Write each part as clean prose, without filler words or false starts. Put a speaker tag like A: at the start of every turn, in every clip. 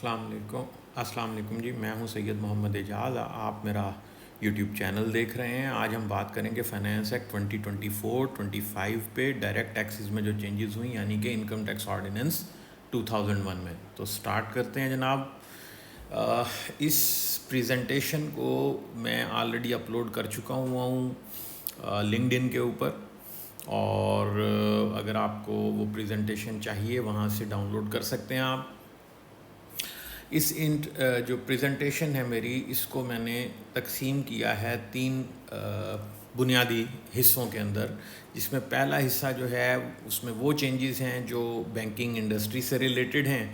A: السلام علیکم جی، میں ہوں سید محمد اعجاز. آپ میرا یوٹیوب چینل دیکھ رہے ہیں. آج ہم بات کریں گے فائنینس ایکٹ 2024-25 پہ ڈائریکٹ ٹیکسز میں جو چینجز ہوئیں، یعنی کہ انکم ٹیکس آرڈیننس 2001 میں. تو سٹارٹ کرتے ہیں جناب. اس پریزنٹیشن کو میں آلریڈی اپلوڈ کر چکا ہوں لنکڈ ان کے اوپر، اور اگر آپ کو وہ پریزنٹیشن چاہیے وہاں سے ڈاؤن لوڈ کر سکتے ہیں آپ. اس جو پریزنٹیشن ہے میری، اس کو میں نے تقسیم کیا ہے 3 بنیادی حصوں کے اندر، جس میں پہلا حصہ جو ہے اس میں وہ چینجز ہیں جو بینکنگ انڈسٹری سے ریلیٹڈ ہیں،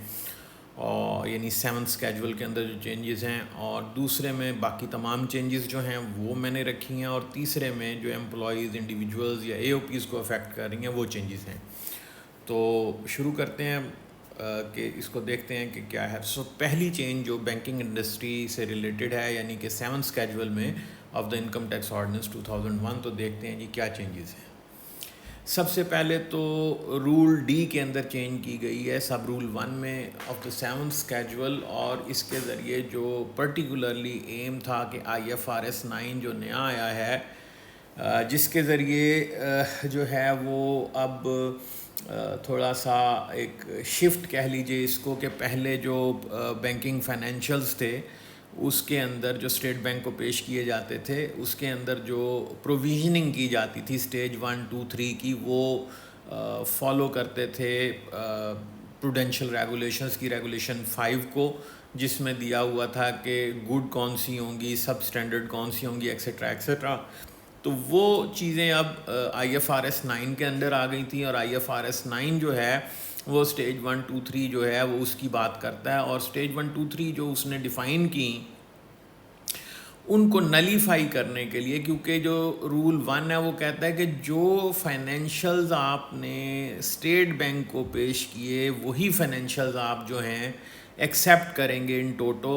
A: اور یعنی 7 اسکیجول کے اندر جو چینجز ہیں، اور دوسرے میں باقی تمام چینجز جو ہیں وہ میں نے رکھی ہیں، اور تیسرے میں جو امپلائیز انڈیویجولز یا اے او پیز کو افیکٹ کر رہی ہیں وہ چینجز ہیں. تو شروع کرتے ہیں کہ اس کو دیکھتے ہیں کہ کیا ہے. پہلی چینج جو بینکنگ انڈسٹری سے ریلیٹڈ ہے، یعنی کہ 7 اسکیجول میں of the Income Tax Ordinance 2001. تو دیکھتے ہیں جی کیا چینجز ہیں. سب سے پہلے تو رول ڈی کے اندر چینج کی گئی ہے سب رول 1 میں آف دا 7 اسکیجول، اور اس کے ذریعے جو پرٹیکولرلی ایم تھا کہ IFRS 9 جو نیا آیا ہے، جس کے ذریعے جو ہے وہ اب تھوڑا سا ایک شفٹ کہہ لیجئے اس کو، کہ پہلے جو بینکنگ فائنینشیلز تھے اس کے اندر جو اسٹیٹ بینک کو پیش کیے جاتے تھے، اس کے اندر جو پروویژننگ کی جاتی تھی سٹیج 1 2 3 کی، وہ فالو کرتے تھے پروڈینشیل ریگولیشنز کی ریگولیشن 5 کو، جس میں دیا ہوا تھا کہ گڈ کون سی ہوں گی، سب اسٹینڈرڈ کون سی ہوں گی، ایکسیٹرا ایکسیٹرا. تو وہ چیزیں اب IFRS 9 کے اندر آ گئی تھیں، اور IFRS 9 جو ہے وہ سٹیج 1 2 3 جو ہے وہ اس کی بات کرتا ہے. اور سٹیج 1 2 3 جو اس نے ڈیفائن کی، ان کو نلیفائی کرنے کے لیے، کیونکہ جو رول 1 ہے وہ کہتا ہے کہ جو فائنینشیلز آپ نے اسٹیٹ بینک کو پیش کیے وہی فائنینشیلز آپ جو ہیں ایکسیپٹ کریں گے in toto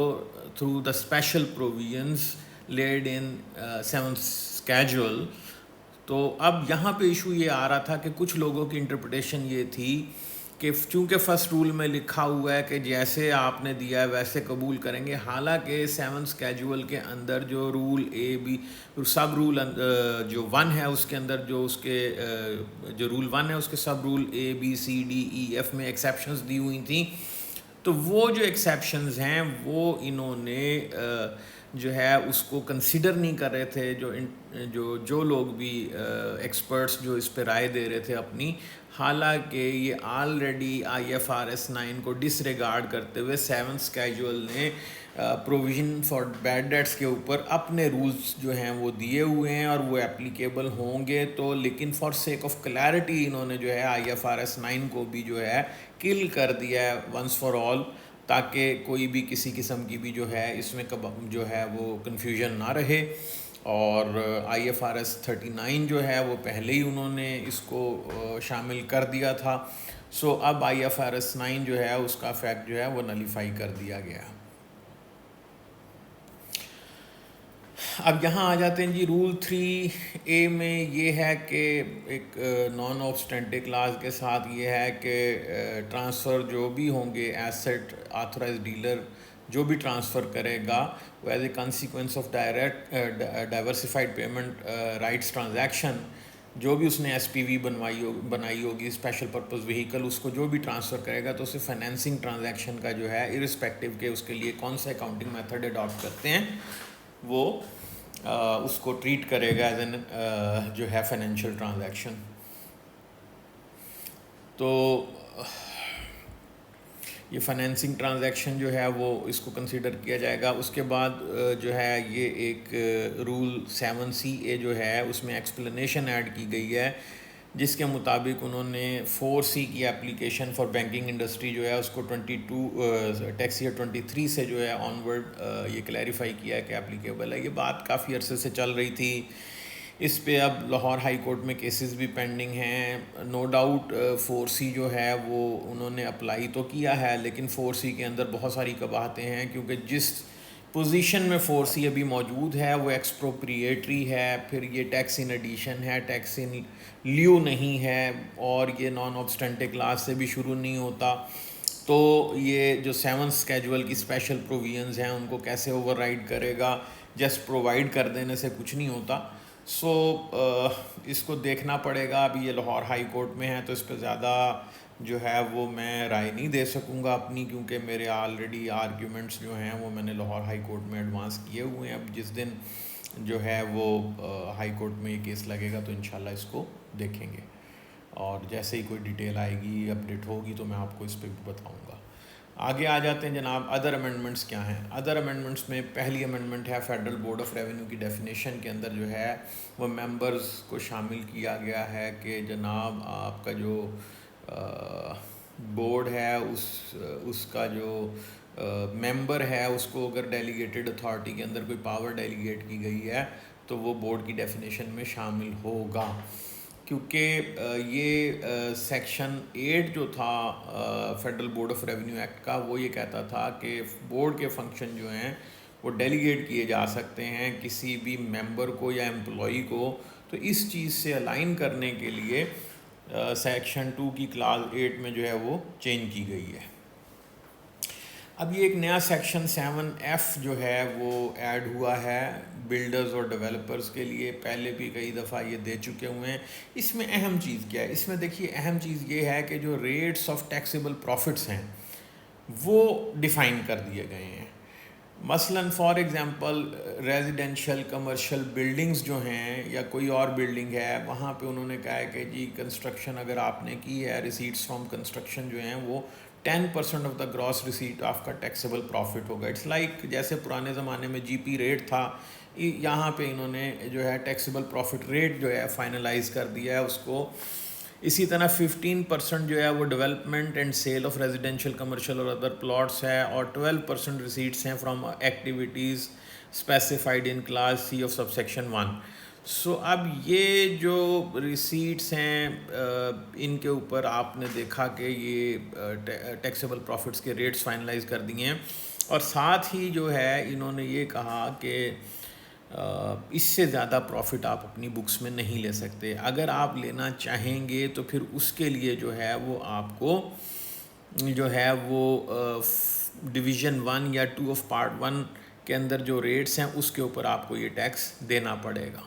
A: through the special provisions laid in 7 schedule. تو اب یہاں پہ ایشو یہ آ رہا تھا کہ کچھ لوگوں کی انٹرپریٹیشن یہ تھی کہ چونکہ فرسٹ رول میں لکھا ہوا ہے کہ جیسے آپ نے دیا ہے ویسے قبول کریں گے، حالانکہ 7 اسکیجول کے اندر جو rule A B sub rule جو 1 ہے اس کے اندر جو اس کے جو رول 1 ہے اس کے سب رول ABCDEF میں ایکسیپشنز دی ہوئی تھیں. تو وہ جو ایکسیپشنز ہیں وہ انہوں نے جو ہے اس کو کنسیڈر نہیں کر رہے تھے، جو لوگ بھی ایکسپرٹس جو اس پہ رائے دے رہے تھے اپنی. حالانکہ یہ آلریڈی IFRS 9 کو ڈس ریگارڈ کرتے ہوئے 7 اسکیجول نے پروویژن فار بیڈ ڈیٹس کے اوپر اپنے رولز جو ہیں وہ دیے ہوئے ہیں، اور وہ اپلیکیبل ہوں گے. تو لیکن فار سیک آف کلیئرٹی انہوں نے جو ہے IFRS 9 کو بھی جو ہے کل کر دیا ہے ونس فار آل، تاکہ کوئی بھی کسی قسم کی بھی جو ہے اس میں جو ہے وہ کنفیوژن نہ رہے. اور IFRS 39 جو ہے وہ پہلے ہی انہوں نے اس کو شامل کر دیا تھا. سو اب IFRS 9 جو ہے اس کا افیکٹ جو ہے وہ نلیفائی کر دیا گیا. اب یہاں آ جاتے ہیں جی. رول 3A میں یہ ہے کہ ایک نان آبسٹینٹک کلاز کے ساتھ یہ ہے کہ ٹرانسفر جو بھی ہوں گے ایسٹ آتھورائز ڈیلر جو بھی ٹرانسفر کرے گا، وہ as a consequence of diversified payment rights transaction, جو بھی اس نے SPV بنائی ہوگی اسپیشل پرپز وہیکل، اس کو جو بھی ٹرانسفر کرے گا تو اسے فائنینسنگ ٹرانزیکشن کا جو ہے ارسپیکٹیو کہ اس کے لیے کون سا اکاؤنٹنگ میتھڈ اڈاپٹ کرتے ہیں، وہ اس کو ٹریٹ کرے گا ایز این جو ہے فائنینشیل ٹرانزیکشن. تو یہ فائنینسنگ ٹرانزیکشن جو ہے وہ اس کو کنسیڈر کیا جائے گا. اس کے بعد جو ہے یہ ایک رول 7CA جو ہے اس میں ایکسپلینیشن ایڈ کی گئی ہے، جس کے مطابق انہوں نے 4C کی اپلیکیشن فار بینکنگ انڈسٹری جو ہے اس کو 22 ٹیکس ایئر 23 سے جو ہے آن ورڈ یہ کلیریفائی کیا ہے کہ اپلیکیبل ہے. یہ بات کافی عرصے سے چل رہی تھی. اس پہ اب لاہور ہائی کورٹ میں کیسز بھی پینڈنگ ہیں. نو ڈاؤٹ 4C جو ہے وہ انہوں نے اپلائی تو کیا ہے، لیکن 4C کے اندر بہت ساری قباحتیں ہیں، کیونکہ جس پوزیشن میں 4C ابھی موجود ہے وہ ایکسپروپریٹری ہے، پھر یہ ٹیکس ان ایڈیشن ہے، ٹیکس ان لیو نہیں ہے، اور یہ نان آبسٹینٹک کلاس سے بھی شروع نہیں ہوتا. تو یہ جو 7 اسکیجول کی اسپیشل پروویژنز ہیں ان کو کیسے اوور رائڈ کرے گا. جسٹ پرووائڈ کر دینے سے کچھ نہیں ہوتا. سو اس کو دیکھنا پڑے گا. ابھی یہ لاہور ہائی کورٹ میں ہے تو اس پہ زیادہ جو ہے وہ میں رائے نہیں دے سکوں گا اپنی, کیونکہ میرے آلریڈی آرگیومنٹس جو ہیں وہ میں نے لاہور ہائی کورٹ میں ایڈوانس کیے ہوئے ہیں. اب جس دن جو ہے وہ ہائی کورٹ میں یہ کیس لگے گا تو انشاءاللہ اس کو دیکھیں گے, اور جیسے ہی کوئی ڈیٹیل آئے گی اپڈیٹ ہوگی تو میں آپ کو اس پہ بھی بتاؤں گا. آگے آ جاتے ہیں جناب. ادر امینڈمنٹس کیا ہیں؟ ادر امینڈمنٹس میں پہلی امینڈمنٹ ہے فیڈرل بورڈ آف ریونیو کی ڈیفینیشن کے اندر جو ہے وہ ممبرز کو شامل کیا گیا ہے کہ جناب آپ کا جو بورڈ ہے اس کا جو ممبر ہے اس کو اگر ڈیلیگیٹڈ اتھارٹی کے اندر کوئی پاور ڈیلیگیٹ کی گئی ہے تو وہ بورڈ کی ڈیفینیشن میں شامل ہوگا. کیونکہ یہ سیکشن 8 جو تھا federal board of revenue act کا, وہ یہ کہتا تھا کہ بورڈ کے فنکشن جو ہیں وہ ڈیلیگیٹ کیے جا سکتے ہیں کسی بھی ممبر کو یا امپلائی کو. تو اس چیز سے الائن کرنے کے لیے سیکشن 2 کی کلاس 8 میں جو ہے وہ چینج کی گئی ہے. اب یہ ایک نیا سیکشن 7F جو ہے وہ ایڈ ہوا ہے بلڈرز اور ڈیولپرز کے لیے. پہلے بھی کئی دفعہ یہ دے چکے ہوئے ہیں. اس میں اہم چیز کیا ہے؟ اس میں دیکھیے اہم چیز یہ ہے کہ جو ریٹس آف ٹیکسیبل پروفٹس ہیں وہ ڈیفائن کر دیے گئے ہیں. مثلا for example residential commercial buildings جو ہیں یا کوئی اور بلڈنگ ہے وہاں پہ انہوں نے کہا ہے کہ جی کنسٹرکشن اگر آپ نے کی ہے, ریسیٹس فرام کنسٹرکشن جو ہیں وہ 10% of the gross receipt of کا ٹیکسیبل پروفٹ ہوگا. اٹس لائک جیسے پرانے زمانے میں جی پی ریٹ تھا, یہاں پہ انہوں نے جو ہے ٹیکسیبل پروفٹ ریٹ جو ہے فائنلائز کر دیا ہے اس کو. اسی طرح 15% جو ہے وہ development and sale of residential commercial اور ادر پلاٹس ہے, اور 12% ریسیٹس ہیں from activities specified in clause C of sub section 1. So اب یہ جو ریسیٹس ہیں ان کے اوپر آپ نے دیکھا کہ یہ ٹیکسیبل پروفٹس کے ریٹس فائنلائز کر دیے ہیں, اور ساتھ ہی جو ہے انہوں نے یہ کہا کہ اس سے زیادہ پروفٹ آپ اپنی بکس میں نہیں لے سکتے. اگر آپ لینا چاہیں گے تو پھر اس کے لیے جو ہے وہ آپ کو جو ہے وہ ڈویژن 1 یا 2 آف پارٹ 1 کے اندر جو ریٹس ہیں اس کے اوپر آپ کو یہ ٹیکس دینا پڑے گا.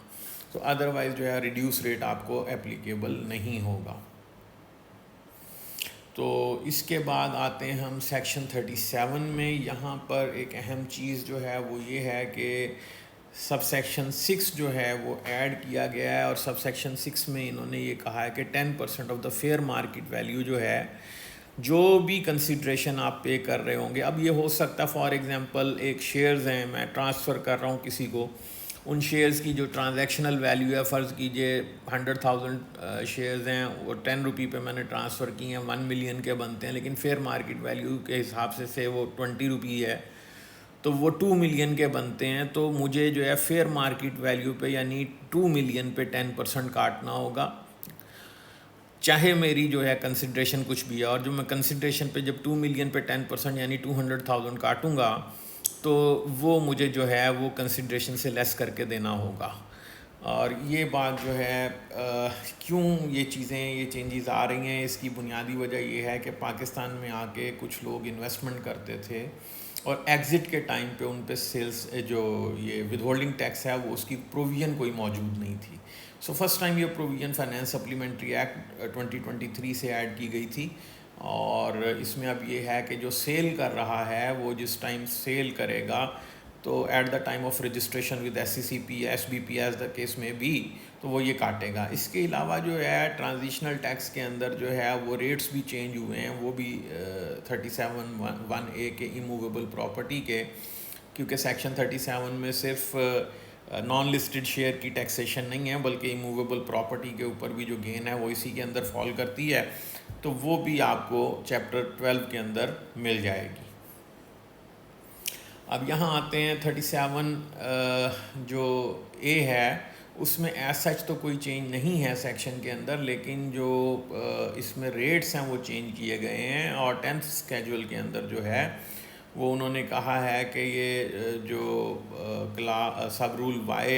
A: تو ادروائز جو ہے ریڈیوس ریٹ آپ کو اپلیکیبل نہیں ہوگا. تو اس کے بعد آتے ہیں ہم سیکشن 37 میں. یہاں پر ایک اہم چیز جو ہے وہ یہ ہے کہ سب سیکشن 6 جو ہے وہ ایڈ کیا گیا ہے, اور سب سیکشن 6 میں انہوں نے یہ کہا ہے کہ 10% of the fair market value جو ہے جو بھی کنسیڈریشن آپ پے کر رہے ہوں گے. اب یہ ہو سکتا ہے فار ایگزامپل ایک شیئرز ہیں, میں ٹرانسفر کر رہا ہوں کسی کو, ان شیئرز کی جو ٹرانزیکشنل ویلیو ہے فرض کیجئے 100,000 شیئرز ہیں, وہ 10 روپی پہ میں نے ٹرانسفر کی ہیں, 1 ملین کے بنتے ہیں, لیکن فیئر مارکیٹ ویلیو کے حساب سے وہ 20 روپی ہے تو وہ 2 ملین کے بنتے ہیں. تو مجھے جو ہے فیئر مارکیٹ ویلیو پہ یعنی 2 ملین پہ 10% کاٹنا ہوگا, چاہے میری جو ہے کنسیڈریشن کچھ بھی ہے. اور جو میں کنسیڈریشن پہ جب 2 ملین پہ 10% یعنی 200,000 کاٹوں گا تو وہ مجھے جو ہے وہ کنسیڈریشن سے لیس کر کے دینا ہوگا. اور یہ بات جو ہے کیوں یہ چیزیں یہ چینجز آ رہی ہیں, اس کی بنیادی وجہ یہ ہے کہ پاکستان میں آ کے کچھ لوگ انویسٹمنٹ کرتے تھے اور ایگزٹ کے ٹائم پہ ان پہ سیلز جو یہ ود ہولڈنگ ٹیکس ہے وہ اس کی پروویژن کوئی موجود نہیں تھی. سو فرسٹ ٹائم یہ پروویژن فائنانس سپلیمنٹری ایکٹ 2023 سے ایڈ کی گئی تھی, اور اس میں اب یہ ہے کہ جو سیل کر رہا ہے وہ جس ٹائم سیل کرے گا تو at the time of registration with SCCP SBP as the case میں بھی تو وہ یہ کاٹے گا. اس کے علاوہ جو ہے ٹرانزیشنل ٹیکس کے اندر جو ہے وہ ریٹس بھی چینج ہوئے ہیں, وہ بھی 37(1)(a) کے ایموویبل پراپرٹی کے, کیونکہ سیکشن 37 میں صرف نان لسٹڈ شیئر کی ٹیکسیشن نہیں ہے بلکہ ایموویبل پراپرٹی کے اوپر بھی جو گین ہے وہ اسی کے اندر فال کرتی ہے, تو وہ بھی آپ کو چیپٹر 12 کے اندر مل جائے گی. اب یہاں آتے ہیں 37 جو A ہے اس میں ایز سچ تو کوئی چینج نہیں ہے سیکشن کے اندر, لیکن جو اس میں ریٹس ہیں وہ چینج کیے گئے ہیں. اور 10th اسکیجول کے اندر جو ہے وہ انہوں نے کہا ہے کہ یہ جو سب رول وائی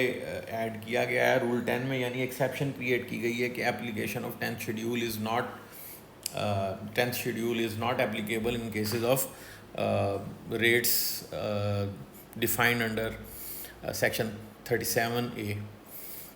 A: ایڈ کیا گیا ہے رول 10 میں, یعنی ایکسیپشن کریٹ کی گئی ہے کہ application of 10th schedule is not 10th schedule is not applicable in cases of rates defined under section 37A.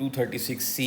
A: 236C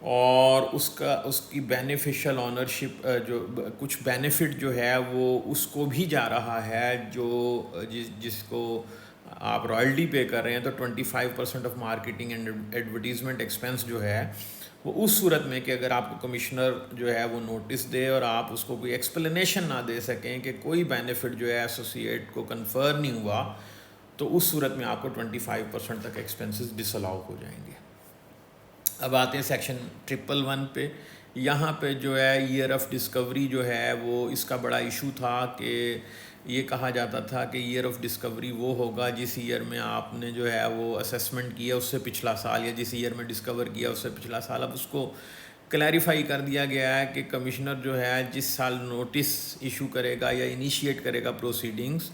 A: اور اس کی بینیفیشل آنرشپ جو کچھ بینیفٹ جو ہے وہ اس کو بھی جا رہا ہے جو جس کو آپ رائلٹی پے کر رہے ہیں. تو 25% of marketing and advertisement expense جو ہے وہ اس صورت میں کہ اگر آپ کو کمشنر جو ہے وہ نوٹس دے اور آپ اس کو کوئی ایکسپلینیشن نہ دے سکیں کہ کوئی بینیفٹ جو ہے ایسوسیٹ کو کنفر نہیں ہوا, تو اس صورت میں آپ کو 25% تک ایکسپینسز ڈس الاؤ ہو جائیں گے. اب آتے ہیں سیکشن 111 پہ. یہاں پہ جو ہے ایئر آف ڈسکوری جو ہے وہ اس کا بڑا ایشو تھا کہ یہ کہا جاتا تھا کہ ایئر آف ڈسکوری وہ ہوگا جس ایئر میں آپ نے جو ہے وہ اسیسمنٹ کیا اس سے پچھلا سال, یا جس ایئر میں ڈسکور کیا اس سے پچھلا سال. اب اس کو کلیریفائی کر دیا گیا ہے کہ کمشنر جو ہے جس سال نوٹس ایشو کرے گا یا انیشیٹ کرے گا پروسیڈنگز,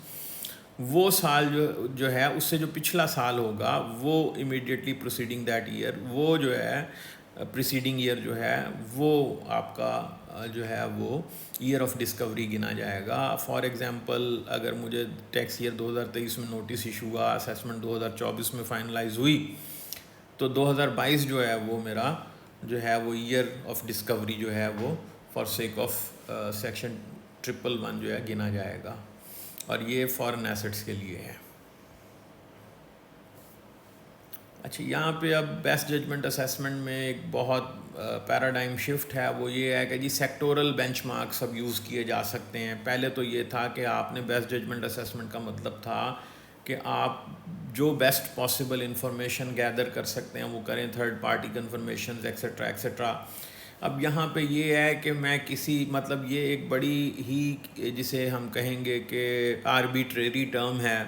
A: وہ سال جو ہے اس سے جو پچھلا سال ہوگا وہ امیڈیٹلی پروسیڈنگ دیٹ ایئر, وہ جو ہے پریسیڈنگ ایئر جو ہے وہ آپ کا جو ہے وہ ایئر آف ڈسکوری گنا جائے گا. فار ایگزامپل اگر مجھے ٹیکس ایئر 2023 میں نوٹس ایشو ہوا, اسیسمنٹ 2024 میں فائنلائز ہوئی, تو 2022 جو ہے وہ میرا جو ہے وہ ایئر آف ڈسکوری جو ہے وہ فار سیک آف سیکشن 111 جو ہے گنا جائے گا, اور یہ فارن ایسٹس کے لیے ہے. اچھا, یہاں پہ اب بیسٹ ججمنٹ اسیسمنٹ میں ایک بہت پیراڈائم شفٹ ہے. وہ یہ ہے کہ جی سیکٹورل بینچ مارکس اب یوز کیے جا سکتے ہیں. پہلے تو یہ تھا کہ آپ نے بیسٹ ججمنٹ اسیسمنٹ کا مطلب تھا کہ آپ جو بیسٹ پاسبل انفارمیشن گیدر کر سکتے ہیں وہ کریں, third party confirmations etcetera etcetera. اب یہاں پہ یہ ہے کہ میں کسی مطلب یہ ایک بڑی ہی جسے ہم کہیں گے کہ آربیٹریری ٹرم ہے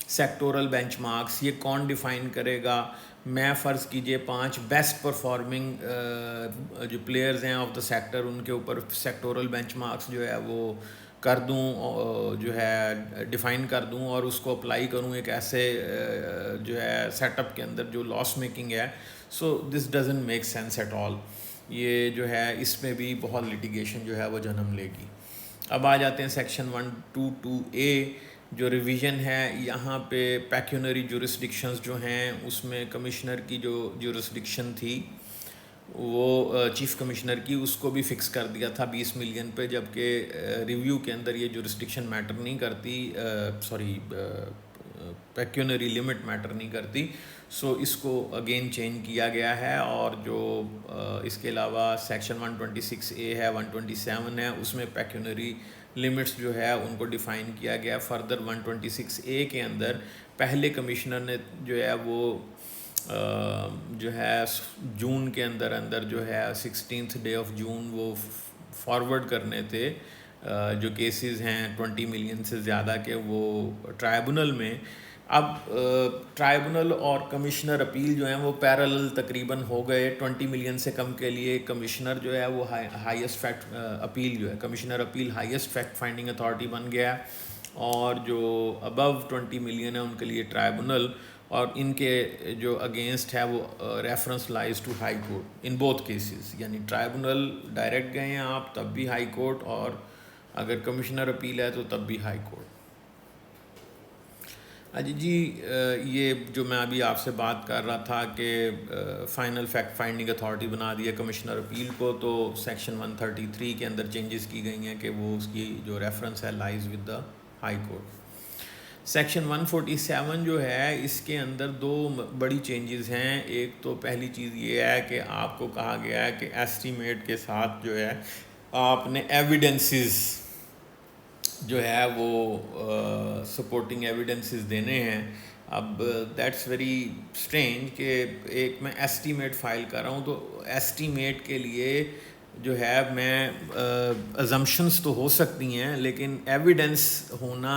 A: سیکٹورل بینچ مارکس. یہ کون ڈیفائن کرے گا؟ میں فرض کیجئے 5 بیسٹ پرفارمنگ جو پلیئرز ہیں آف دا سیکٹر ان کے اوپر سیکٹورل بینچ مارکس جو ہے وہ کر دوں, جو ہے ڈیفائن کر دوں اور اس کو اپلائی کروں ایک ایسے جو ہے سیٹ اپ کے اندر جو لاس میکنگ ہے. So this doesn't make sense at all. یہ جو ہے اس میں بھی بہت لٹیگیشن جو ہے وہ جنم لے گی. اب آ جاتے ہیں سیکشن 122A جو ریویژن ہے. یہاں پہ پیکیونری جورسڈکشنز جو ہیں اس میں کمشنر کی جو جورسڈکشن تھی وہ چیف کمشنر کی, اس کو بھی فکس کر دیا تھا 20 ملین پہ, جبکہ ریویو کے اندر یہ جورسڈکشن میٹر نہیں کرتی, پیکیونری لمٹ میٹر نہیں کرتی. سو اس کو اگین چینج کیا گیا ہے. اور جو اس کے علاوہ سیکشن 126A ہے, 127 ہے, اس میں پیکیونری لمٹس جو ہے ان کو ڈیفائن کیا گیا. فردر 126A کے اندر پہلے کمشنر نے جو ہے وہ جو ہے جون کے اندر جو ہے 16 ڈے آف جون وہ فارورڈ کرنے تھے جو کیسز ہیں 20 ملین سے زیادہ کے وہ ٹرائبونل میں. اب ٹرائبونل اور کمشنر اپیل جو ہیں وہ پیرالل تقریباً ہو گئے. 20 ملین سے کم کے لیے کمشنر جو ہے وہ ہائیسٹ فیکٹ اپیل جو ہے commissioner appeal highest fact finding authority بن گیا, اور جو ابو 20 ملین ہے ان کے لیے ٹرائبونل, اور ان کے جو اگینسٹ ہے وہ reference lies to high court in both cases. یعنی ٹرائبونل ڈائریکٹ گئے ہیں آپ تب بھی ہائی کورٹ, اور اگر کمشنر اپیل ہے تو تب بھی ہائی کورٹ. جی یہ جو میں ابھی آپ سے بات کر رہا تھا کہ فائنل فیکٹ فائنڈنگ اتھارٹی بنا دیا کمشنر اپیل کو, تو سیکشن 133 کے اندر چینجز کی گئی ہیں کہ وہ اس کی جو ریفرنس ہے lies with the high court. Section 147 جو ہے اس کے اندر 2 بڑی چینجز ہیں. ایک تو پہلی چیز یہ ہے کہ آپ کو کہا گیا ہے کہ ایسٹیمیٹ کے ساتھ جو ہے آپ نے ایویڈنسز جو ہے وہ سپورٹنگ ایویڈنسز دینے ہیں. اب دیٹس ویری اسٹرینج کہ ایک میں ایسٹیمیٹ فائل کر رہا ہوں, تو ایسٹیمیٹ کے لیے جو ہے میں ازمپشنس تو ہو سکتی ہیں لیکن ایویڈنس ہونا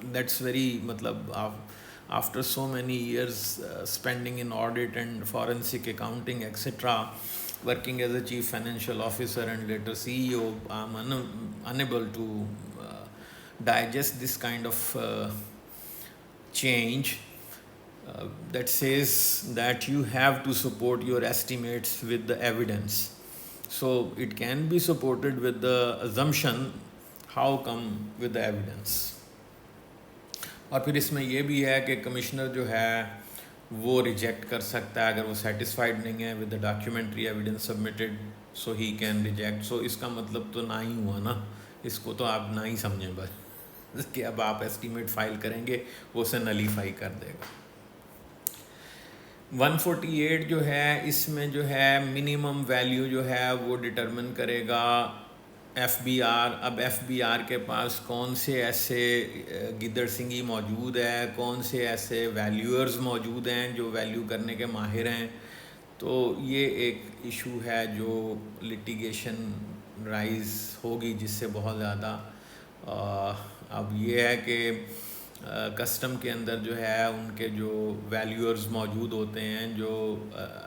A: دیٹس ویری مطلب after so many years spending in audit and forensic accounting etcetera, working as a chief financial officer and later CEO, I'm unable to digest this kind of change that says that you have to support your estimates with the evidence. So it can be supported with the assumption, how come with the evidence. اور پھر اس میں یہ بھی ہے کہ commissioner جو ہے وہ ریجیکٹ کر سکتا ہے اگر وہ سیٹسفائیڈ نہیں ہے with the documentary evidence submitted, so he can reject. So اس کا مطلب تو نہ ہی ہوا نا، اس کو تو آپ نہ ہی سمجھیں بس کہ اب آپ ایسٹیمیٹ فائل کریں گے وہ اسے نلیفائی کر دے گا. 148 جو ہے اس میں جو ہے منیمم ویلیو جو ہے وہ ڈٹرمن کرے گا ایف بی آر. اب ایف بی آر کے پاس کون سے ایسے گدڑ سنگھی موجود ہے، کون سے ایسے ویلیورز موجود ہیں جو ویلیو کرنے کے ماہر ہیں. تو یہ ایک ایشو ہے جو لٹیگیشن رائز ہوگی جس سے بہت زیادہ. اب یہ ہے کہ کسٹم کے اندر جو ہے ان کے جو ویلیورز موجود ہوتے ہیں جو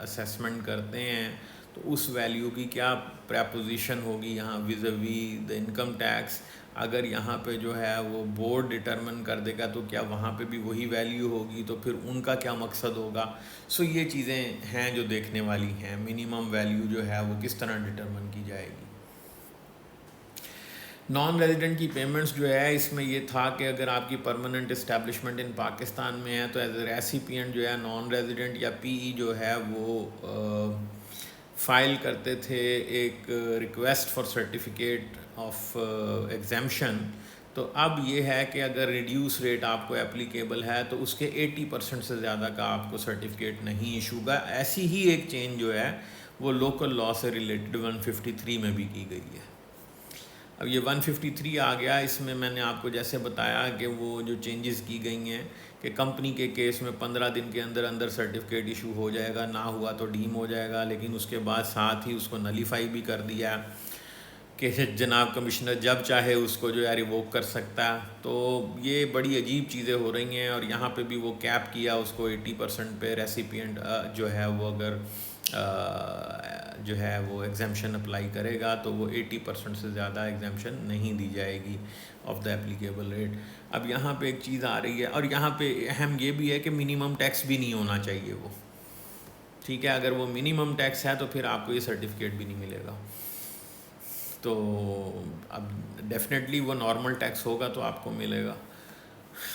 A: اسیسمنٹ کرتے ہیں، تو اس ویلیو کی کیا پریپوزیشن ہوگی یہاں ویزوی دا انکم ٹیکس. اگر یہاں پہ جو ہے وہ بورڈ ڈٹرمن کر دے گا تو کیا وہاں پہ بھی وہی ویلیو ہوگی، تو پھر ان کا کیا مقصد ہوگا. سو یہ چیزیں ہیں جو دیکھنے والی ہیں. منیمم ویلیو جو ہے وہ کس طرح ڈٹرمن کی جائے گی. نان ریزیڈنٹ کی پیمنٹس جو ہے اس میں یہ تھا کہ اگر آپ کی پرماننٹ اسٹیبلشمنٹ ان پاکستان میں ہے تو ایز اے ریسیپینٹ جو ہے نان ریزیڈنٹ یا پی ای جو ہے وہ فائل کرتے تھے ایک ریکویسٹ فار سرٹیفکیٹ آف ایگزیمشن. تو اب یہ ہے کہ اگر ریڈیوس ریٹ آپ کو اپلیکیبل ہے تو اس کے 80% سے زیادہ کا آپ کو سرٹیفکیٹ نہیں ایشو گا. ایسی ہی ایک چینج جو ہے وہ لوکل لاء سے ریلیٹڈ 153 میں بھی کی گئی ہے. اب یہ 153 آ گیا، اس میں میں نے آپ کو جیسے بتایا کہ وہ جو چینجز کی گئی ہیں کہ کمپنی کے کیس میں 15 دن کے اندر اندر سرٹیفکیٹ ایشو ہو جائے گا، نہ ہوا تو ڈیم ہو جائے گا. لیکن اس کے بعد ساتھ ہی اس کو نلیفائی بھی کر دیا کہ جناب کمشنر جب چاہے اس کو جو ہے ریووک کر سکتا ہے. تو یہ بڑی عجیب چیزیں ہو رہی ہیں. اور یہاں پہ بھی وہ کیپ کیا اس کو 80% پہ ریسیپینٹ جو ہے وہ اگر جو ہے وہ ایگزیمشن اپلائی کرے گا تو وہ 80% سے زیادہ ایگزیمشن نہیں دی جائے گی آف دا اپلیکیبل ریٹ. اب یہاں پہ ایک چیز آ رہی ہے، اور یہاں پہ اہم یہ بھی ہے کہ منیمم ٹیکس بھی نہیں ہونا چاہیے وہ. ٹھیک ہے، اگر وہ منیمم ٹیکس ہے تو پھر آپ کو یہ سرٹیفکیٹ بھی نہیں ملے گا. تو اب ڈیفینیٹلی وہ نارمل ٹیکس ہوگا تو آپ کو ملے گا.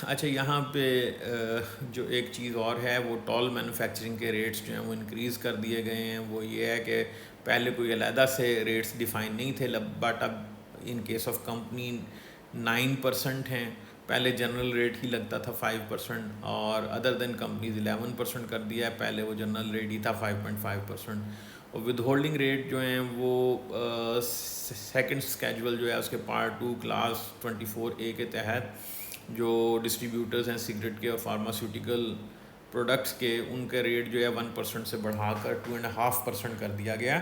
A: اچھا، یہاں پہ جو ایک چیز اور ہے وہ ٹول مینوفیکچرنگ کے ریٹس جو ہیں وہ انکریز کر دیے گئے ہیں. وہ یہ ہے کہ پہلے کوئی علیحدہ سے ریٹس ڈیفائن نہیں تھے، بٹ اب ان کیس آف کمپنی 9% ہیں. پہلے جنرل ریٹ ہی لگتا تھا 5%، اور ادر دین کمپنیز 11% کر دیا ہے. پہلے وہ جنرل ریٹ ہی تھا 5.5%. اور ود ہولڈنگ ریٹ جو ہیں وہ سیکنڈ اسکیجول جو ہے اس کے پارٹ 2 کلاس 24A کے تحت جو ڈسٹریبیوٹرز ہیں سگریٹ کے اور فارماسیوٹیکل پروڈکٹس کے، ان کے ریٹ جو ہے 1% سے بڑھا کر 2.5% کر دیا گیا.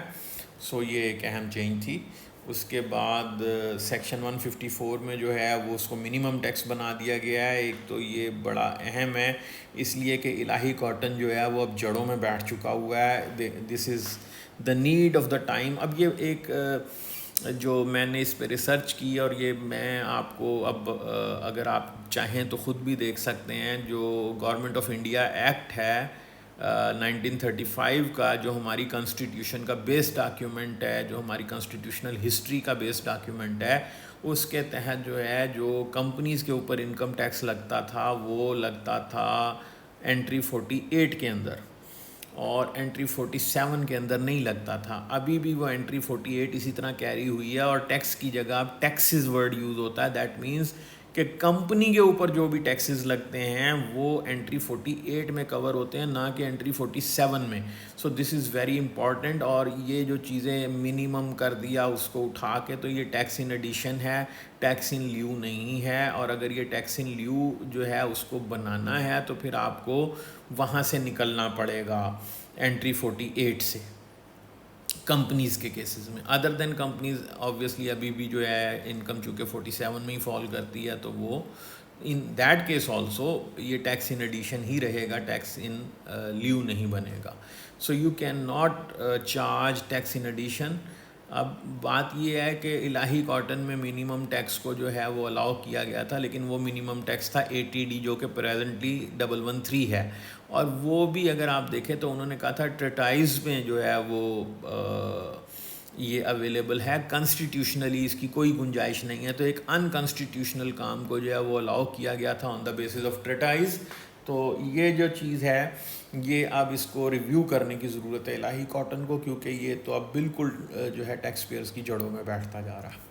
A: سو یہ ایک اہم چینج تھی. اس کے بعد سیکشن 154 میں جو ہے وہ اس کو منیمم ٹیکس بنا دیا گیا ہے. ایک تو یہ بڑا اہم ہے اس لیے کہ الہی کاٹن جو ہے وہ اب جڑوں میں بیٹھ چکا ہوا ہے. This is the need of the time. اب یہ ایک جو میں نے اس پہ ریسرچ کی، اور یہ میں آپ کو اب اگر آپ چاہیں تو خود بھی دیکھ سکتے ہیں، جو گورنمنٹ آف انڈیا ایکٹ ہے 1935 کا، جو ہماری کانسٹیٹیوشن کا بیس ڈاکیومنٹ ہے، جو ہماری کانسٹیٹیوشنل ہسٹری کا بیس ڈاکیومنٹ ہے، اس کے تحت جو ہے جو کمپنیز کے اوپر انکم ٹیکس لگتا تھا وہ لگتا تھا انٹری 48 کے اندر، اور انٹری 47 کے اندر نہیں لگتا تھا. ابھی بھی وہ انٹری 48 اسی طرح کیری ہوئی ہے، اور ٹیکس کی جگہ اب ٹیکسز ورڈ یوز ہوتا ہے. دیٹ مینس کہ کمپنی کے اوپر جو بھی ٹیکسز لگتے ہیں وہ انٹری 48 میں کور ہوتے ہیں، نہ کہ انٹری 47 میں. سو دس از ویری امپورٹنٹ. اور یہ جو چیزیں منیمم کر دیا اس کو اٹھا کے، تو یہ ٹیکس ان ایڈیشن ہے، ٹیکس ان لیو نہیں ہے. اور اگر یہ ٹیکس ان لیو جو ہے اس کو بنانا ہے تو پھر آپ کو وہاں سے نکلنا پڑے گا انٹری 48 سے کمپنیز کے کیسز میں. ادر دین کمپنیز آبویسلی ابھی بھی جو ہے انکم چونکہ 47 میں ہی فال کرتی ہے، تو وہ ان دیٹ کیس آلسو یہ ٹیکس ان ایڈیشن ہی رہے گا، ٹیکس ان لیو نہیں بنے گا. So you can not charge tax in addition. اب بات یہ ہے کہ الہی کاٹن میں منیمم ٹیکس کو جو ہے وہ الاؤ کیا گیا تھا، لیکن وہ منیمم ٹیکس تھا 80D، جو کہ پریزنٹلی 113 ہے. اور وہ بھی اگر آپ دیکھیں تو انہوں نے کہا تھا ٹریٹائز میں جو ہے وہ یہ اویلیبل ہے، کانسٹیٹیوشنلی اس کی کوئی گنجائش نہیں ہے. تو ایک ان کانسٹیٹیوشنل کام کو جو ہے وہ الاؤ کیا گیا تھا آن دا بیسس آف ٹریٹائز. تو یہ جو چیز ہے یہ اب اس کو ریویو کرنے کی ضرورت ہے الہی کاٹن کو، کیونکہ یہ تو اب بالکل جو ہے ٹیکس پیئرز کی جڑوں میں بیٹھتا جا رہا ہے۔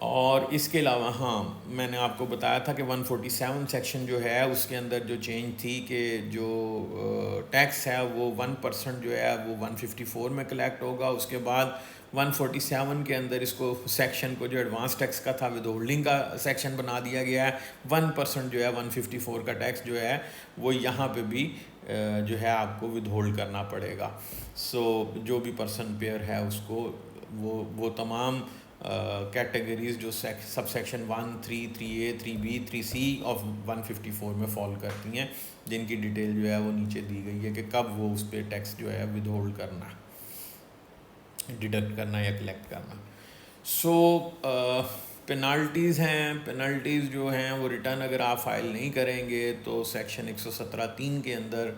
A: اور اس کے علاوہ ہاں میں نے آپ کو بتایا تھا کہ 147 سیکشن جو ہے اس کے اندر جو چینج تھی کہ جو ٹیکس ہے وہ 1% جو ہے وہ 154 میں کلیکٹ ہوگا، اس کے بعد 147 کے اندر اس کو سیکشن کو جو ایڈوانس ٹیکس کا تھا ود ہولڈنگ کا سیکشن بنا دیا گیا ہے، 1% جو ہے 154 کا ٹیکس جو ہے وہ یہاں پہ بھی جو ہے آپ کو ود ہولڈ کرنا پڑے گا۔ سو جو بھی پرسن پیئر ہے اس کو وہ تمام کیٹیگریز جو سب section 1، 3، 3A، 3B، 3C of 154 میں فال کرتی ہیں، جن کی ڈیٹیل جو ہے وہ نیچے دی گئی ہے کہ کب وہ اس پہ ٹیکس جو ہے ود ہولڈ کرنا، ڈیڈکٹ کرنا یا کلیکٹ کرنا۔ سو پینالٹیز ہیں، پینالٹیز جو ہیں وہ ریٹرن اگر آپ فائل نہیں کریں گے تو سیکشن 117(3) کے اندر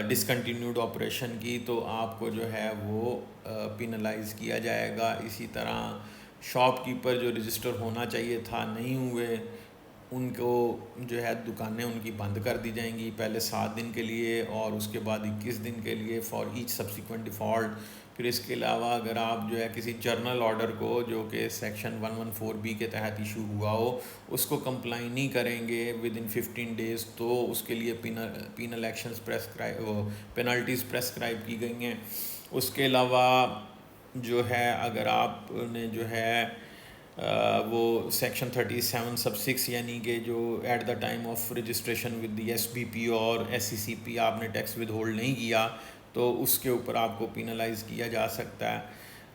A: ڈسکنٹینیوڈ آپریشن کی تو آپ کو جو ہے وہ پینلائز کیا جائے گا۔ اسی طرح شاپ کیپر جو رجسٹر ہونا چاہیے تھا نہیں ہوئے، ان کو جو ہے دکانیں ان کی بند کر دی جائیں گی، پہلے 7 دن کے لیے اور اس کے بعد 21 دن کے لیے فار ایچ سبسیکوینٹ ڈیفالٹ۔ پھر اس کے علاوہ اگر آپ جو ہے کسی جرنل آرڈر کو جو کہ سیکشن 114B کے تحت ایشو ہوا ہو اس کو کمپلائی نہیں کریں گے ود ان 15 days تو اس کے لیے پینل ایکشنز پینلٹیز پریسکرائب کی گئی ہیں۔ اس کے علاوہ جو ہے اگر آپ نے جو ہے وہ سیکشن 37(6) یعنی کہ جو at the time of registration with the SBP اور SCCP آپ نے ٹیکس ود ہولڈ نہیں کیا تو اس کے اوپر آپ کو پینلائز کیا جا سکتا ہے۔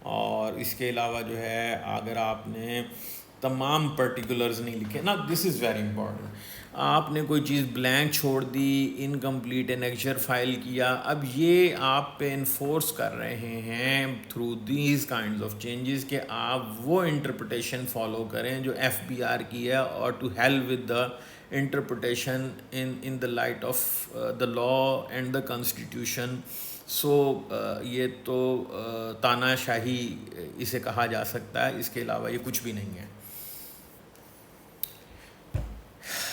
A: اور اس کے علاوہ جو ہے اگر آپ نے تمام پرٹیکولرز نہیں لکھے نا، دس از ویری امپورٹنٹ، آپ نے کوئی چیز بلینک چھوڑ دی، انکمپلیٹ انیکچر فائل کیا، اب یہ آپ پہ انفورس کر رہے ہیں through these kinds of changes کہ آپ وہ انٹرپریٹیشن فالو کریں جو FBR کی ہے، اور to help with the interpretation in the light of the law and the constitution. So یہ تو تانا شاہی اسے کہا جا سکتا ہے، اس کے علاوہ یہ کچھ بھی نہیں ہے۔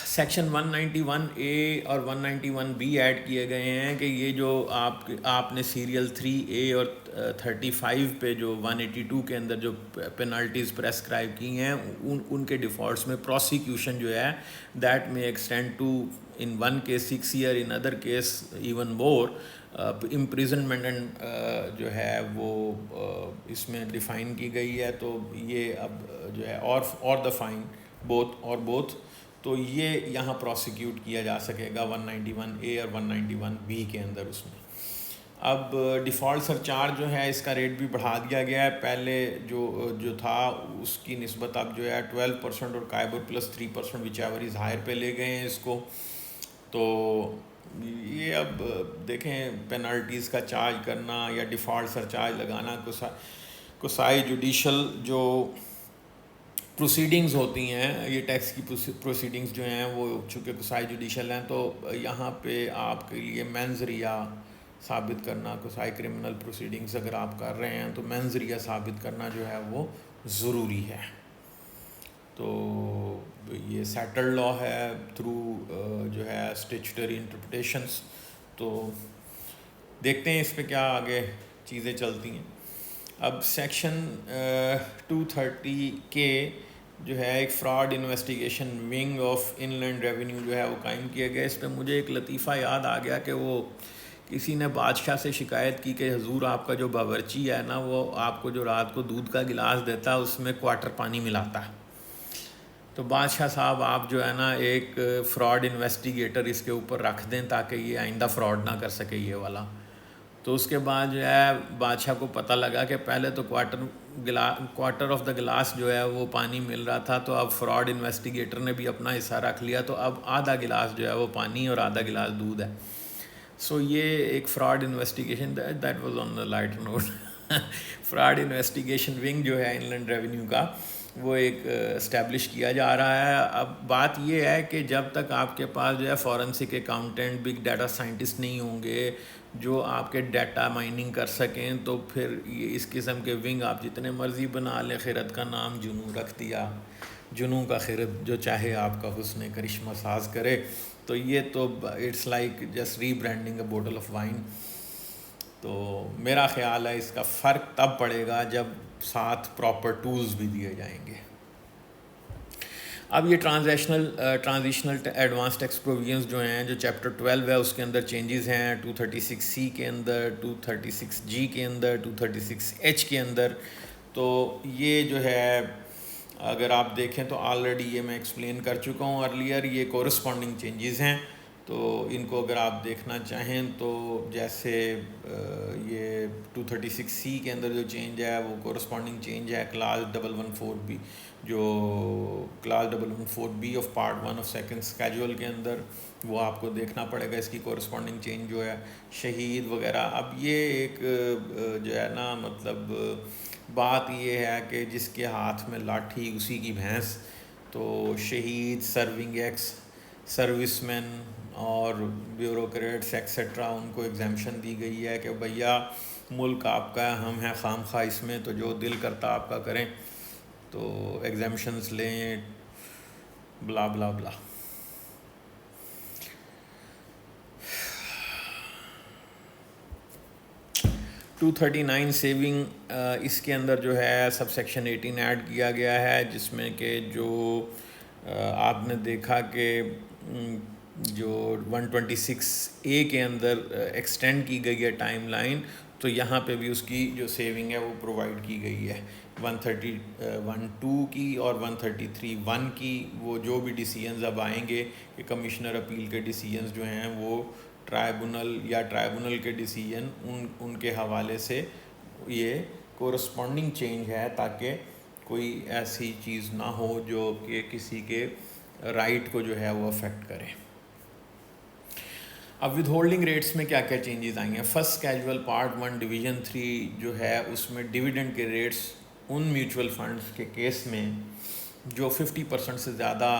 A: سیکشن 191A اور 191B ایڈ کیے گئے ہیں کہ یہ جو آپ نے سیریل 3A اور 35 پہ جو 182 کے اندر جو پینلٹیز پریسکرائب کی ہیں ان کے ڈیفالٹس میں پروسیکیوشن جو ہے دیٹ میں extend to in one case 6 year، in other case even more, imprisonment جو ہے وہ اس میں ڈیفائن کی گئی ہے۔ تو یہ اب جو ہے اور دا فائن بوتھ تو یہ یہاں پروسیکیوٹ کیا جا سکے گا 191A اور 191B کے اندر۔ اس میں اب ڈیفالٹ سرچارج جو ہے اس کا ریٹ بھی بڑھا دیا گیا ہے، پہلے جو تھا اس کی نسبت اب جو ہے 12% اور Khyber plus 3% whichever is higher پہ لے گئے ہیں اس کو۔ تو یہ اب دیکھیں پینالٹیز کا چارج کرنا یا ڈیفالٹ سرچارج لگانا، کوسائی جوڈیشل جو پروسیڈنگز ہوتی ہیں، یہ ٹیکس کی پروسیڈنگز جو ہیں وہ چونکہ کوسائی جوڈیشل ہیں تو یہاں پہ آپ کے لیے مینزریہ ثابت کرنا، کوسائی کرمنل پروسیڈنگز اگر آپ کر رہے ہیں تو مینزریہ ثابت کرنا جو ہے وہ ضروری ہے۔ تو یہ سیٹل لا ہے تھرو جو ہے اسٹیچوٹری انٹرپریٹیشنس۔ تو دیکھتے ہیں اس پہ کیا آگے چیزیں چلتی ہیں۔ اب سیکشن 230 کے جو ہے ایک fraud investigation wing of inland revenue جو ہے وہ قائم کیا گیا۔ اس پہ مجھے ایک لطیفہ یاد آ گیا کہ وہ کسی نے بادشاہ سے شکایت کی کہ حضور آپ کا جو باورچی ہے نا وہ آپ کو جو رات کو دودھ کا گلاس دیتا ہے اس میں کوارٹر پانی ملاتا ہے۔ تو بادشاہ صاحب آپ جو ہے نا ایک فراڈ انویسٹیگیٹر اس کے اوپر رکھ دیں تاکہ یہ آئندہ فراڈ نہ کر سکے یہ والا۔ تو اس کے بعد جو ہے بادشاہ کو پتہ لگا کہ پہلے تو کوارٹر آف دا گلاس جو ہے وہ پانی مل رہا تھا، تو اب فراڈ انویسٹیگیٹر نے بھی اپنا حصہ رکھ لیا، تو اب آدھا گلاس جو ہے وہ پانی اور آدھا گلاس دودھ ہے۔ سو یہ ایک fraud investigation that was on the light note. Fraud investigation wing جو ہے ان لینڈ ریونیو کا وہ ایک اسٹیبلش کیا جا رہا ہے۔ اب بات یہ ہے کہ جب تک آپ کے پاس جو ہے forensic accountant, big data scientist نہیں ہوں گے جو آپ کے ڈیٹا مائننگ کر سکیں، تو پھر اس قسم کے ونگ آپ جتنے مرضی بنا لیں، خیرت کا نام جنوں رکھ دیا، جنوں کا خرد جو چاہے آپ کا حسن کرشمہ ساز کرے. تو یہ تو it's like just rebranding a bottle of wine. تو میرا خیال ہے اس کا فرق تب پڑے گا جب ساتھ پراپر ٹولز بھی دیے جائیں گے. اب یہ ٹرانزیشنل ایڈوانس ٹیکس پروویژنس جو ہیں، جو چیپٹر 12 ہے اس کے اندر چینجز ہیں 236C کے اندر، 236G کے اندر، 236H کے اندر. تو یہ جو ہے اگر آپ دیکھیں تو آلریڈی یہ میں ایکسپلین کر چکا ہوں ارلیئر. یہ کورسپونڈنگ چینجز ہیں، تو ان کو اگر آپ دیکھنا چاہیں تو جیسے یہ 236C کے اندر جو چینج ہے وہ کورسپونڈنگ چینج ہے کلاس 114B، جو class 114B of part 1 of second schedule کے اندر، وہ آپ کو دیکھنا پڑے گا اس کی کورسپونڈنگ چینج جو ہے. شہید وغیرہ، اب یہ ایک جو ہے نا مطلب بات یہ ہے کہ جس کے ہاتھ میں لاٹھی اسی کی بھینس. تو شہید، سرونگ ایکس، سروس مین اور بیوروکریٹس ایکسیٹرا ان کو ایگزیمشن دی گئی ہے کہ بھیا ملک آپ کا ہے، ہم ہیں خام خواہ اس میں، تو جو دل کرتا آپ کا کریں، تو ایگزیمشنز لیں، بلا بلا بلا. ٹو 39 سیونگ، اس کے اندر جو ہے سب سیکشن 18 ایڈ کیا گیا ہے، جس میں کہ جو آپ نے دیکھا کہ جو 126A کے اندر ایکسٹینڈ کی گئی ہے ٹائم لائن، تو یہاں پہ بھی اس کی جو سیونگ ہے وہ پرووائڈ کی گئی ہے 131(2) کی اور 133(1) کی. وہ جو بھی ڈیسیژنز اب آئیں گے کہ کمشنر اپیل کے ڈیسیژنز جو ہیں وہ ٹرائبونل یا ٹرائبونل کے ڈیسیژن ان کے حوالے سے یہ کورسپونڈنگ چینج ہے، تاکہ کوئی ایسی چیز نہ ہو جو کہ کسی کے رائٹ کو جو ہے وہ افیکٹ کرے. اب ود ہولڈنگ ریٹس میں کیا کیا چینجز آئی ہیں. فرسٹ کیجول پارٹ 1 ڈویژن 3 جو ہے اس میں ڈیویڈنڈ کے ریٹس ان میوچول فنڈز کے کیس میں جو 50% سے زیادہ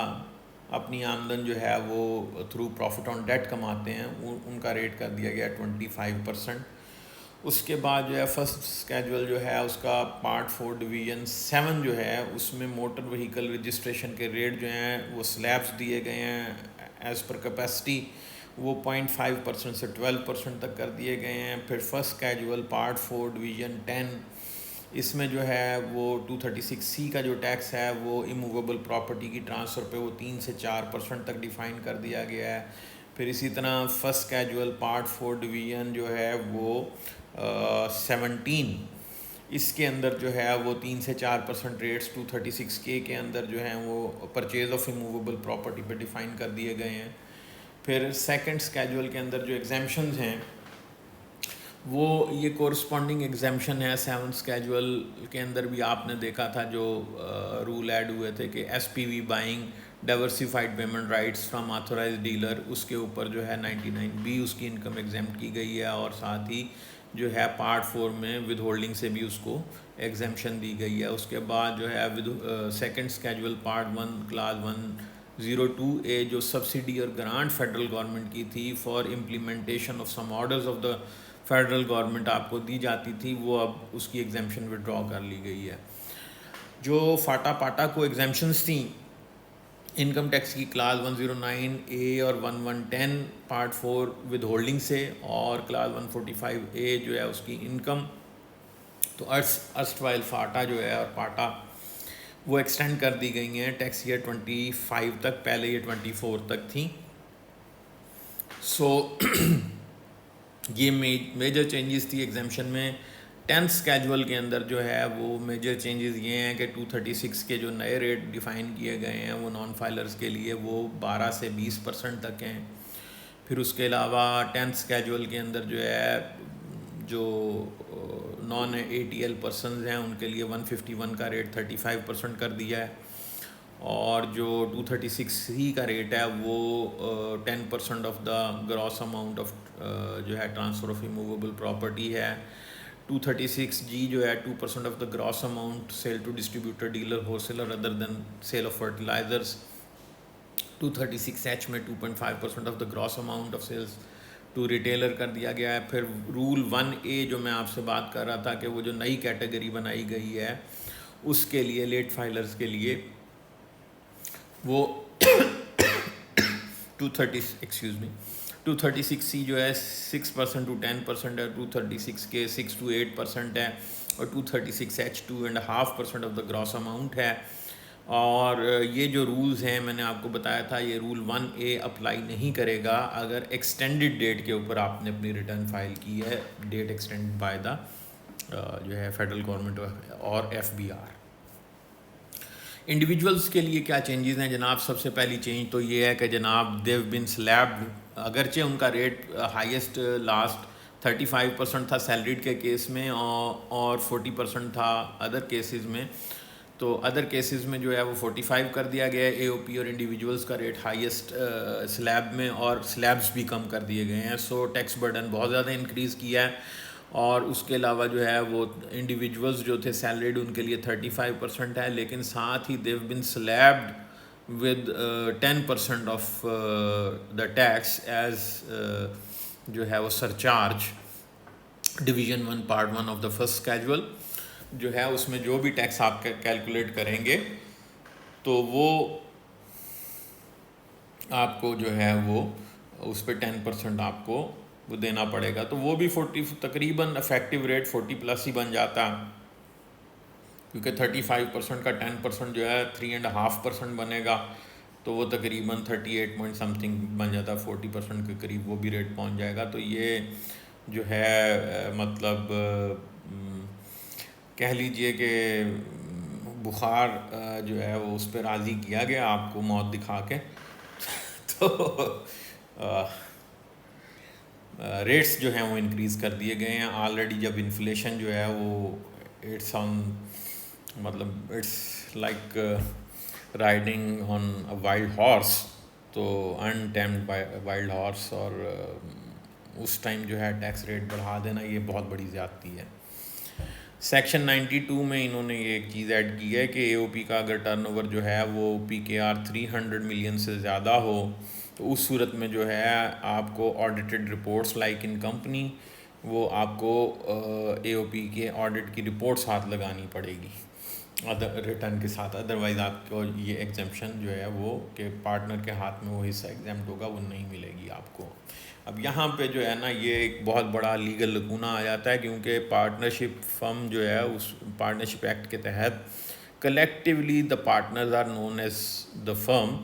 A: اپنی آمدن جو ہے وہ تھرو پروفٹ آن ڈیٹ کماتے ہیں، ان کا ریٹ کر دیا گیا 25%. اس کے بعد جو ہے فرسٹ اسکیجول جو ہے اس کا پارٹ 4 ڈویژن 7 جو ہے اس میں موٹر وہیکل رجسٹریشن کے ریٹ جو ہیں وہ سلیبس دیے گئے ہیں ایز پر کیپیسٹی، وہ 0.5% سے 12% تک کر دیے گئے ہیں. پھر فرسٹ اسکیجول پارٹ 4 ڈویژن 10، اس میں جو ہے وہ 236C کا جو ٹیکس ہے وہ ایموویبل پراپرٹی کی ٹرانسفر پہ وہ 3 سے 4% تک ڈیفائن کر دیا گیا ہے. پھر اسی طرح فرسٹ کیجول پارٹ 4 ڈویژن جو ہے وہ 17، اس کے اندر جو ہے وہ 3 سے 4% ریٹس 236K کے اندر جو ہیں وہ پرچیز آف ایموویبل پراپرٹی پہ ڈیفائن کر دیے گئے ہیں. پھر سیکنڈ اسکیجول کے اندر جو ایگزیمشنز ہیں وہ یہ کورسپونڈنگ ایگزیمشن ہے. 7 اسکیجول کے اندر بھی آپ نے دیکھا تھا جو رول ایڈ ہوئے تھے کہ SPV buying diversified payment rights from authorize dealer, اس کے اوپر جو ہے 99B اس کی انکم ایگزیمپٹ کی گئی ہے، اور ساتھ ہی جو ہے پارٹ 4 میں ود ہولڈنگ سے بھی اس کو ایگزیمپشن دی گئی ہے. اس کے بعد جو ہے second schedule part 1 class 102A جو سبسڈی اور گرانٹ فیڈرل گورنمنٹ کی تھی for implementation of some orders of the federal government آپ کو دی جاتی تھی، وہ اب اس کی ایگزیمپشن وڈرا کر لی گئی ہے. جو فاٹا پاٹا کو ایگزیمپشنز تھیں انکم ٹیکس کی کلاس 109A اور 1110 پارٹ 4 ود ہولڈنگ سے، اور کلاس 145A جو ہے اس کی انکم، تو ارسٹوائل فاٹا جو ہے اور پاٹا وہ ایکسٹینڈ کر دی گئی ہیں ٹیکس ایئر 25 تک، پہلے یہ 24 تک تھیں. سو یہ میجر چینجز تھی ایگزیمشن میں. 10th اسکیجول کے اندر جو ہے وہ میجر چینجز یہ ہیں کہ 236 کے جو نئے ریٹ ڈیفائن کیے گئے ہیں وہ نان فائلرز کے لیے وہ 12 سے 20% تک ہیں. پھر اس کے علاوہ 10th اسکیجول کے اندر جو ہے جو نان ATL پرسنز ہیں ان کے لیے 151 کا ریٹ 35% کر دیا ہے، اور جو 236C کا ریٹ ہے وہ 10% of the gross amount of جو ہے ٹرانسفر آف ایموویبل پراپرٹی ہے. 236G جو ہے 2% of the gross amount sale to distributor dealer wholesaler other than sale of fertilizers. 236H میں 2.5% of the gross amount of sales to retailer کر دیا گیا ہے. پھر رول 1A جو میں آپ سے بات کر رہا تھا کہ وہ جو نئی کیٹیگری بنائی گئی ہے اس کے لیے لیٹ فائلرز کے لیے وہ 236 جو ہے 6% to 10% ہے, 236 کے 6 to 8% ہے, اور 236H 2.5% of the gross amount ہے. اور یہ جو رولز ہیں میں نے آپ کو بتایا تھا، یہ رول 1A اپلائی نہیں کرے گا اگر ایکسٹینڈڈ ڈیٹ کے اوپر آپ نے اپنی ریٹرن فائل کی ہے، ڈیٹ ایکسٹینڈ بائی دا جو ہے فیڈرل گورنمنٹ اور FBR. انڈیویجولس کے لیے کیا چینجز ہیں جناب؟ سب سے پہلی چینج تو یہ ہے کہ جناب دیو بن سلیبڈ، اگرچہ ان کا ریٹ ہائیسٹ لاسٹ 35% تھا سیلریڈ کے کیس میں اور 40% تھا ادر کیسز میں، تو ادر کیسز میں جو ہے وہ 45 کر دیا گیا ہے AOP، اور انڈیویجولس کا ریٹ ہائیسٹ سلیب میں، اور سلیبس بھی کم کر دیے گئے ہیں. سو ٹیکس برڈن بہت زیادہ انکریز کیا ہے. اور اس کے علاوہ جو ہے وہ انڈیویجولز جو تھے سیلریڈ ان کے لیے 35% ہے، لیکن ساتھ ہی they've been slabbed with 10% of the tax as جو ہے وہ surcharge. Division 1 part 1 of the first schedule جو ہے اس میں جو بھی ٹیکس آپ کیلکولیٹ کریں گے تو وہ آپ کو جو ہے وہ اس پہ 10% آپ کو وہ دینا پڑے گا. تو وہ بھی 40 تقریباً افیکٹو ریٹ 40+ ہی بن جاتا، کیونکہ 35% کا 10% جو ہے 3.5% بنے گا، تو وہ تقریباً 38 پوائنٹ سمتھنگ بن جاتا، 40% کے قریب وہ بھی ریٹ پہنچ جائے گا. تو یہ جو ہے مطلب کہہ لیجئے کہ بخار جو ہے وہ اس پہ راضی کیا گیا آپ کو موت دکھا کے. تو ریٹس جو ہیں وہ انکریز کر دیے گئے ہیں آلریڈی. جب انفلیشن جو ہے وہ اٹس آن مطلب it's like riding on a wild horse, تو انٹیمڈ وائلڈ ہارس، اور اس ٹائم جو ہے ٹیکس ریٹ بڑھا دینا یہ بہت بڑی زیادتی ہے. سیکشن 92 میں انہوں نے یہ ایک چیز ایڈ کی ہے کہ AOP کا اگر ٹرن اوور جو ہے وہ PKR 300 ملین سے زیادہ ہو تو اس صورت میں جو ہے آپ کو آڈیٹڈ رپورٹس لائک ان کمپنی وہ آپ کو AOP کے آڈٹ کی رپورٹ ساتھ لگانی پڑے گی ریٹرن کے ساتھ. ادروائز آپ کو یہ ایگزمپشن جو ہے وہ کہ پارٹنر کے ہاتھ میں وہ حصہ ایگزمپٹ ہوگا وہ نہیں ملے گی آپ کو. اب یہاں پہ جو ہے نا یہ ایک بہت بڑا لیگل لکونہ آ جاتا ہے، کیونکہ پارٹنرشپ فرم جو ہے اس پارٹنرشپ ایکٹ کے تحت collectively the partners are known as the firm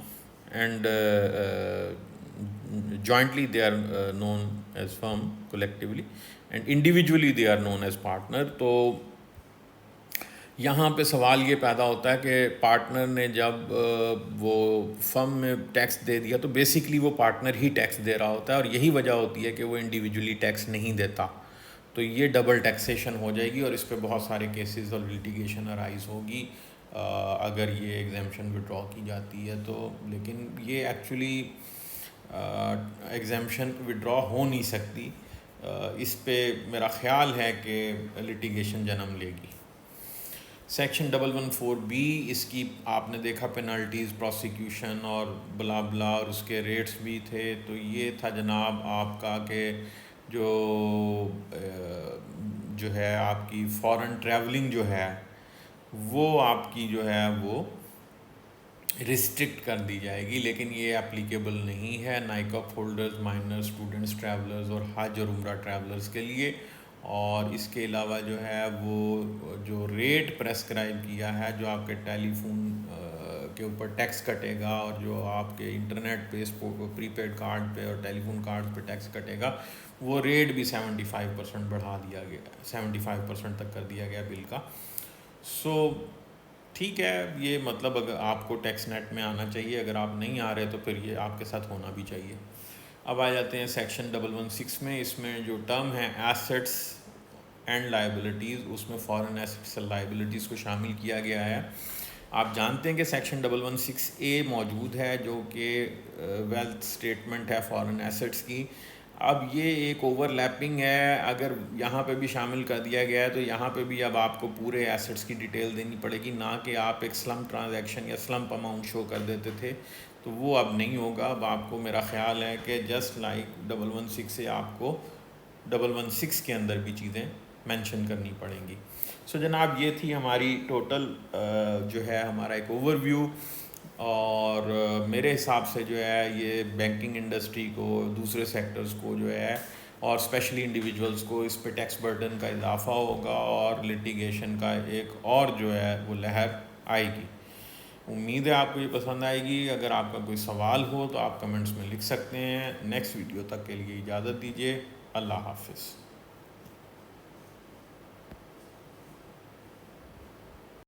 A: and jointly they are known as firm collectively and individually they are known as partner. تو یہاں پہ سوال یہ پیدا ہوتا ہے کہ پارٹنر نے جب وہ فرم میں ٹیکس دے دیا تو بیسکلی وہ پارٹنر ہی ٹیکس دے رہا ہوتا ہے، اور یہی وجہ ہوتی ہے کہ وہ انڈیویجولی ٹیکس نہیں دیتا. تو یہ ڈبل ٹیکسیشن ہو جائے گی، اور اس پہ بہت سارے کیسز اور لیٹیگیشن ارائز ہوگی اگر یہ ایگزیمپشن وڈرا کی جاتی ہے تو. لیکن یہ ایکچولی ایگزیمپشن وڈرا ہو نہیں سکتی، اس پہ میرا خیال ہے کہ لیٹیگیشن جنم لے گی. سیکشن 114B اس کی آپ نے دیکھا پینلٹیز، پروسیکیوشن اور بلا بلا، اور اس کے ریٹس بھی تھے. تو یہ تھا جناب آپ کا کہ جو ہے آپ کی فارن ٹریولنگ جو ہے وہ آپ کی جو ہے وہ ریسٹرکٹ کر دی جائے گی، لیکن یہ اپلیکیبل نہیں ہے نائکاپ ہولڈرز، مائنر اسٹوڈنٹس ٹریولرز اور حج اور عمرہ ٹریولرز کے لیے. اور اس کے علاوہ جو ہے وہ جو ریٹ پریسکرائب کیا ہے جو آپ کے ٹیلی فون کے اوپر ٹیکس کٹے گا، اور جو آپ کے انٹرنیٹ پہ پری پیڈ کارڈ پہ اور ٹیلی فون کارڈ پہ ٹیکس کٹے گا، وہ ریٹ بھی 75% بڑھا دیا گیا، 75% تک کر دیا گیا بل کا. سو ٹھیک ہے، یہ مطلب اگر آپ کو ٹیکس نیٹ میں آنا چاہیے، اگر آپ نہیں آ رہے تو پھر یہ آپ کے ساتھ ہونا بھی چاہیے. اب آ جاتے ہیں سیکشن 116 میں. اس میں جو ٹرم ہے ایسٹس اینڈ لائبلٹیز، اس میں فارن ایسٹس اور لائبلٹیز کو شامل کیا گیا ہے. آپ جانتے ہیں کہ سیکشن 116A موجود ہے جو کہ ویلتھ اسٹیٹمنٹ ہے فارن ایسٹس کی. اب یہ ایک اوور لیپنگ ہے، اگر یہاں پہ بھی شامل کر دیا گیا ہے تو یہاں پہ بھی اب آپ کو پورے ایسٹس کی ڈیٹیل دینی پڑے گی، نہ کہ آپ ایک سلمپ ٹرانزیکشن یا سلمپ اماؤنٹ شو کر دیتے تھے. تو وہ اب نہیں ہوگا. اب آپ کو میرا خیال ہے کہ جسٹ لائک 116 سے آپ کو 116 کے اندر بھی چیزیں مینشن کرنی پڑیں گی. سو جناب یہ تھی ہماری ٹوٹل جو ہے ہمارا ایک اوور ویو. اور میرے حساب سے جو ہے یہ بینکنگ انڈسٹری کو، دوسرے سیکٹرز کو جو ہے، اور اسپیشلی انڈیویجولس کو اس پہ ٹیکس برڈن کا اضافہ ہوگا اور لٹیگیشن کا ایک اور جو ہے وہ لہر آئے گی۔ امید ہے آپ کو یہ پسند آئے گی۔ اگر آپ کا کوئی سوال ہو تو آپ کمنٹس میں لکھ سکتے ہیں۔ نیکسٹ ویڈیو تک کے لیے اجازت دیجیے۔ اللہ حافظ۔